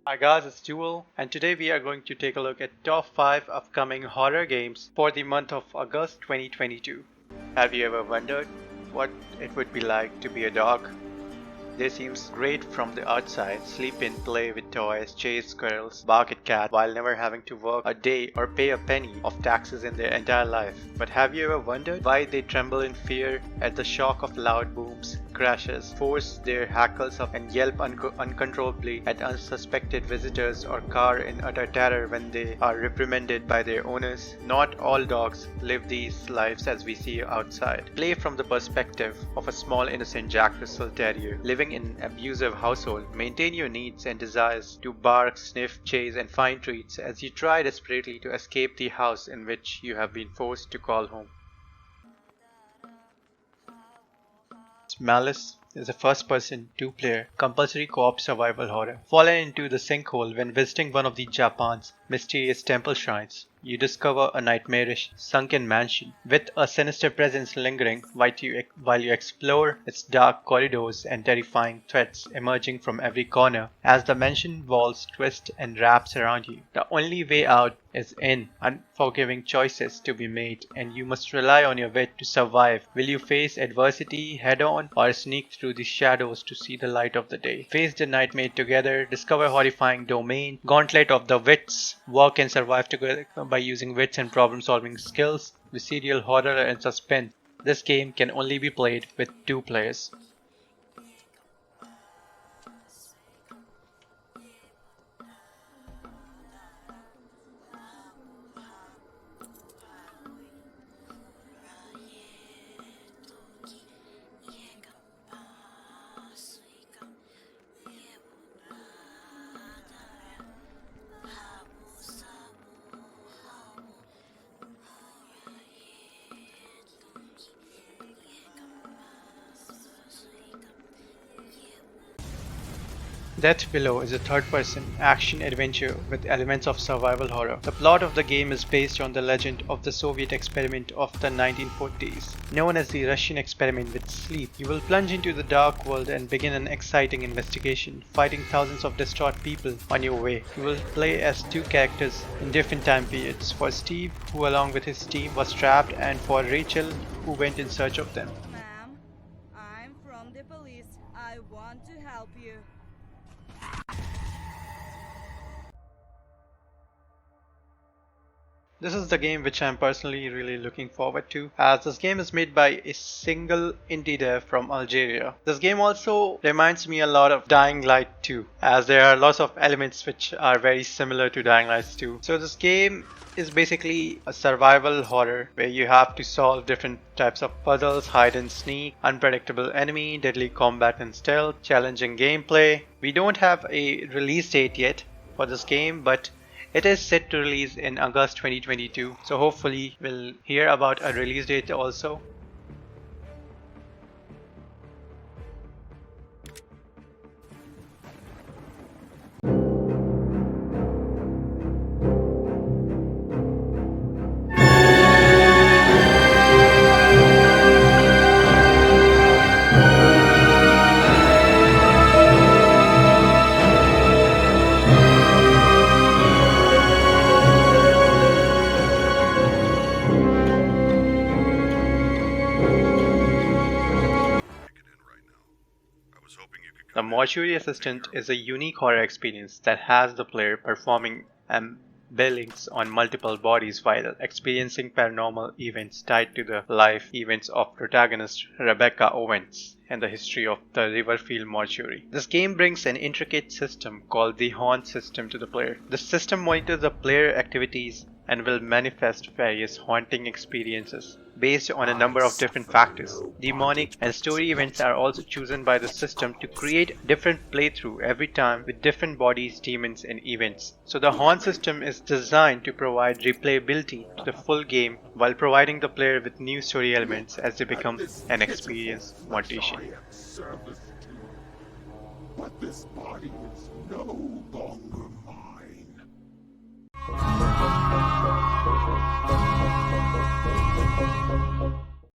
Hi guys, it's Jewel, and today we are going to take a look at top 5 upcoming horror games for the month of August 2022. Have you ever wondered what it would be like to be a dog? They seems great from the outside, sleep in, play with toys, chase squirrels, bark at cats while never having to work a day or pay a penny of taxes in their entire life. But have you ever wondered why they tremble in fear at the shock of loud booms, crashes, force their hackles up and yelp uncontrollably at unsuspected visitors or cower in utter terror when they are reprimanded by their owners? Not all dogs live these lives as we see outside. Play from the perspective of a small innocent Jack Russell Terrier living in an abusive household. Maintain your needs and desires to bark, sniff, chase and find treats as you try desperately to escape the house in which you have been forced to call home. MALICE is a first-person, two-player, compulsory co-op survival horror. Fallen into the sinkhole when visiting one of Japan's mysterious temple shrines, you discover a nightmarish, sunken mansion with a sinister presence lingering while you explore its dark corridors and terrifying threats emerging from every corner as the mansion walls twist and wraps around you. The only way out is in, unforgiving choices to be made, and you must rely on your wit to survive. Will you face adversity head-on or sneak through the shadows to see the light of the day? Face the nightmare together, discover horrifying domain, gauntlet of the wits, work and survive together by using wits and problem-solving skills with serial horror and suspense. This game can only be played with 2 players. Death Below is a third-person action-adventure with elements of survival horror. The plot of the game is based on the legend of the Soviet experiment of the 1940s, known as the Russian experiment with sleep. You will plunge into the dark world and begin an exciting investigation, fighting thousands of distraught people on your way. You will play as 2 characters in different time periods, for Steve, who along with his team was trapped, and for Rachel, who went in search of them. Ma'am, I'm from the police. I want to help you. This is the game which I'm personally really looking forward to, as this game is made by a single indie dev from Algeria. This game also reminds me a lot of Dying Light 2, as there are lots of elements which are very similar to Dying Light 2. So this game is basically a survival horror where you have to solve different types of puzzles, hide and sneak, unpredictable enemy, deadly combat and stealth, challenging gameplay. We don't have a release date yet for this game, but it is set to release in August 2022, so hopefully we'll hear about a release date also. The Mortuary Assistant is a unique horror experience that has the player performing billings on multiple bodies while experiencing paranormal events tied to the life events of protagonist Rebecca Owens and the history of the Riverfield Mortuary. This game brings an intricate system called the Haunt system to the player. The system monitors the player activities and will manifest various haunting experiences based on a number of different factors. Demonic and story events are also chosen by the system to create different playthrough every time with different bodies, demons and events. So the Haunt system is designed to provide replayability to the full game while providing the player with new story elements as they become an experience mutation. But this body is no longer mine.